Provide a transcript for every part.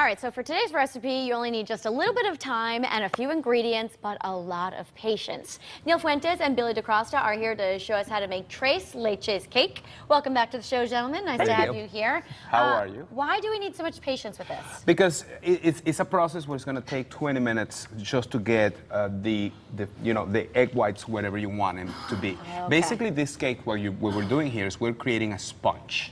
right, so for today's recipe, you only need just a little bit of time and a few ingredients, but a lot of patience. Neil Fuentes and Billy DiCrosta are here to show us how to make Tres Leches Cake. Welcome back to the show, gentlemen. Nice to have you here. How are you? Why do we need so much patience with this? Because it's a process where it's going to take 20 minutes just to get the egg whites wherever you want them to be. Okay. Basically, this cake, what we're doing here is we're creating a sponge.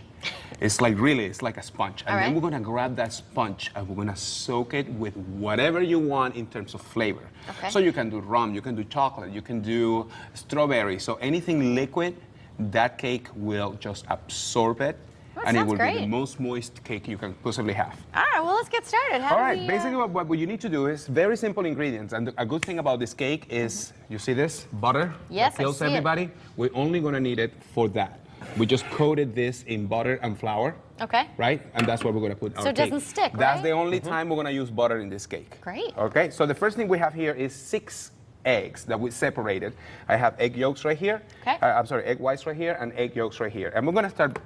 It's like a sponge. And then we're going to grab that sponge and we're going to soak it with whatever you want in terms of flavor. Okay. So you can do rum, you can do chocolate, you can do strawberry. So anything liquid, that cake will just absorb it. And it will be the most moist cake you can possibly have. All right, well, let's get started. Basically what you need to do is very simple ingredients. And a good thing about this cake is, you see this? Butter? Yes, that kills everybody. We're only going to need it for that. We just coated this in butter and flour. Okay. Right? And that's what we're going to put on our cake. So it doesn't stick, right? That's the only time we're going to use butter in this cake. Great. Okay, so the first thing we have here is 6 eggs that we separated. I have egg yolks right here. Okay. I'm sorry, egg whites right here and egg yolks right here. And we're going to start,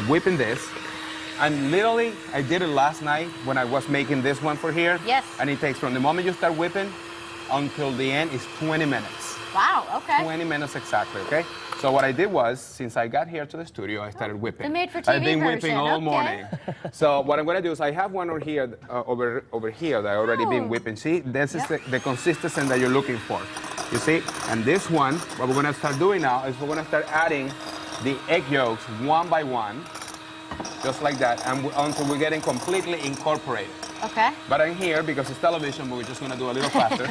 whipping this. And literally, I did it last night when I was making this one for here. Yes. And it takes from the moment you start whipping until the end is 20 minutes. Wow, okay. 20 minutes exactly, okay? So what I did was, since I got here to the studio, I started whipping. The made-for-TV I've been whipping all morning. So what I'm going to do is I have one over here, over here that I already been whipping. See, this is the consistency that you're looking for. You see? And this one, what we're going to start doing now is we're going to start adding the egg yolks one by one, just like that, and until we're getting completely incorporated. Okay. But I'm here because it's television, but we're just going to do a little faster.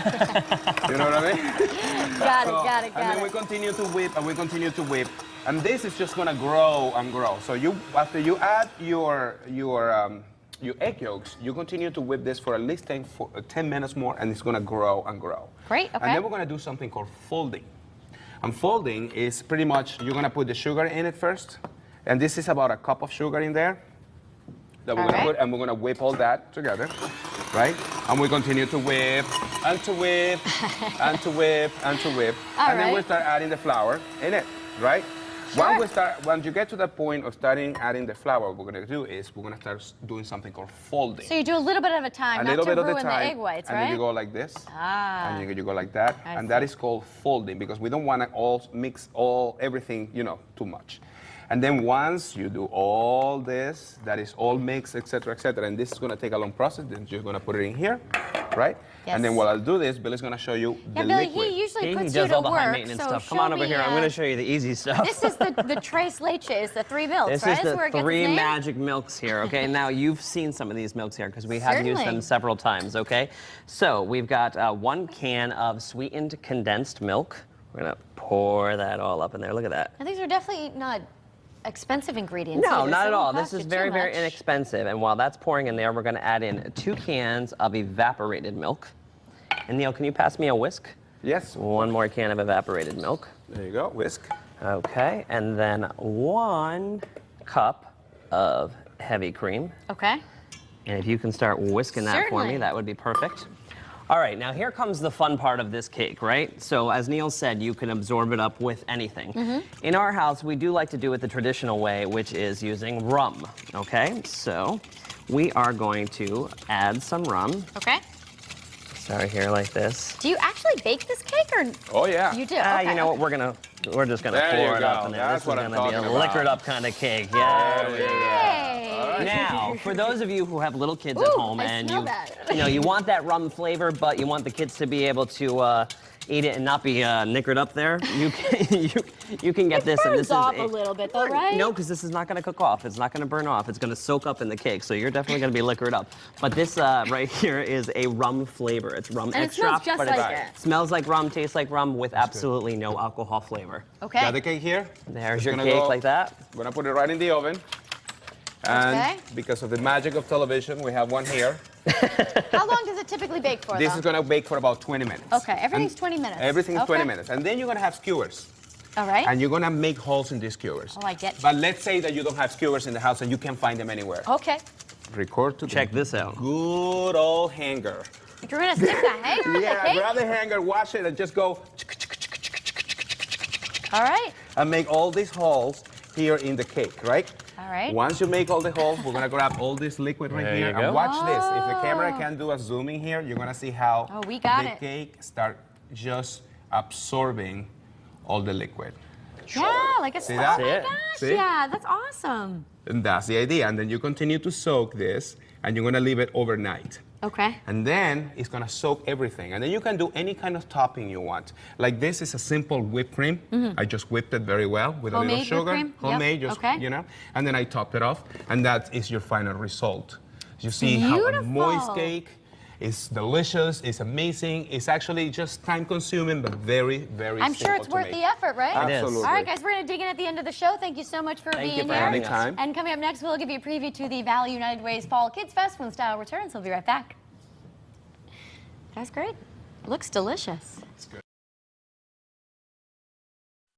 You know what I mean? Got it. And then we continue to whip, and we continue to whip. And this is just going to grow and grow. So after you add your egg yolks, you continue to whip this for at least 10 minutes more, and it's going to grow and grow. Great, okay. And then we're going to do something called folding. And folding is pretty much, you're going to put the sugar in it first. And this is about a cup of sugar in there that we're going to put, and we're going to whip all that together, right? And we continue to whip, and to whip, and to whip, and to whip. And then we start adding the flour in it, right? Sure. Once you get to the point of starting adding the flour, what we're going to do is we're going to start doing something called folding. So you do a little bit at a time, not to ruin the egg whites, right? And then you go like this, and you go like that, and that is called folding, because we don't want to mix everything, too much. And then once you do all this, that is all mixed, etc., and this is going to take a long process, then you're going to put it in here, right? Yes. And then while I'll do this, Billy's going to show you the Billy, liquid. He usually puts does you to all the work, high maintenance so stuff. Come on over here. I'm going to show you the easy stuff. This is the Tres Leches, the 3 milks, this right? This is where the it 3 gets magic milks here, okay? Now, you've seen some of these milks here because we have used them several times, okay? So, we've got 1 can of sweetened condensed milk. We're going to pour that all up in there. Look at that. And these are definitely not expensive ingredients. No, either, not so at it all. won't This cost is you very, too very much. inexpensive. And while that's pouring in there, we're going to add in 2 cans of evaporated milk. And Neil, can you pass me a whisk? Yes. 1 more can of evaporated milk. There you go, whisk. Okay, and then 1 cup of heavy cream. Okay. And if you can start whisking that for me, that would be perfect. All right, now here comes the fun part of this cake, right? So as Neil said, you can absorb it up with anything. In our house, we do like to do it the traditional way, which is using rum, okay? So we are going to add some rum. Okay. Start here like this. Do you actually bake this cake, or? Oh, yeah. You do? Okay. You know what, we're just gonna pour it up in there. That's this is gonna be a about. liquored up kind of cake. Yeah. Yay. Now, for those of you who have little kids at home and you want that rum flavor, but you want the kids to be able to eat it and not be knickered up there, you can get this. And this is off a little bit, though, right? No, because this is not going to cook off. It's not going to burn off. It's going to soak up in the cake, so you're definitely going to be liquored up. But this right here is a rum flavor. It's rum and extract, it smells just but like it smells like rum, tastes like rum, with absolutely no alcohol flavor. Okay. Got the cake here? There's your cake like that. I'm going to put it right in the oven. And because of the magic of television, we have one here. How long does it typically bake for, This is going to bake for about 20 minutes. Okay, everything's 20 minutes. Everything's 20 minutes. And then you're going to have skewers. All right. And you're going to make holes in these skewers. Oh, I get you. But let's say that you don't have skewers in the house and you can't find them anywhere. Okay. Record to Check this out. Good old hanger. You're going to stick the hanger in the cake? Grab the hanger, wash it, and just go. All right. And make all these holes here in the cake, right? All right. Once you make all the holes, we're gonna grab all this liquid right There here. you go. And watch this. If the camera can do a zooming here, you're gonna see how we got the it. cake start just absorbing all the liquid. Yeah, like a See oh that? my See it? gosh, See? yeah, that's awesome. And that's the idea. And then you continue to soak this, and you're gonna leave it overnight. Okay. And then it's gonna soak everything. And then you can do any kind of topping you want. Like this is a simple whipped cream. I just whipped it very well with Homemade a whipped little sugar. cream? Yep. Homemade, just, Okay. you know. And then I topped it off. And that is your final result. You see how a Beautiful. moist cake is delicious, it's amazing. It's actually just time consuming, but very, very I'm simple sure it's to worth make. the effort, right? It is. Absolutely. All right, guys, we're going to dig in at the end of the show. Thank you so much for Thank being you for here. having us. Anytime. And coming up next, we'll give you a preview to the Valley United Way's Fall Kids Fest when style returns. We'll be right back. That's great. Looks delicious. It's good.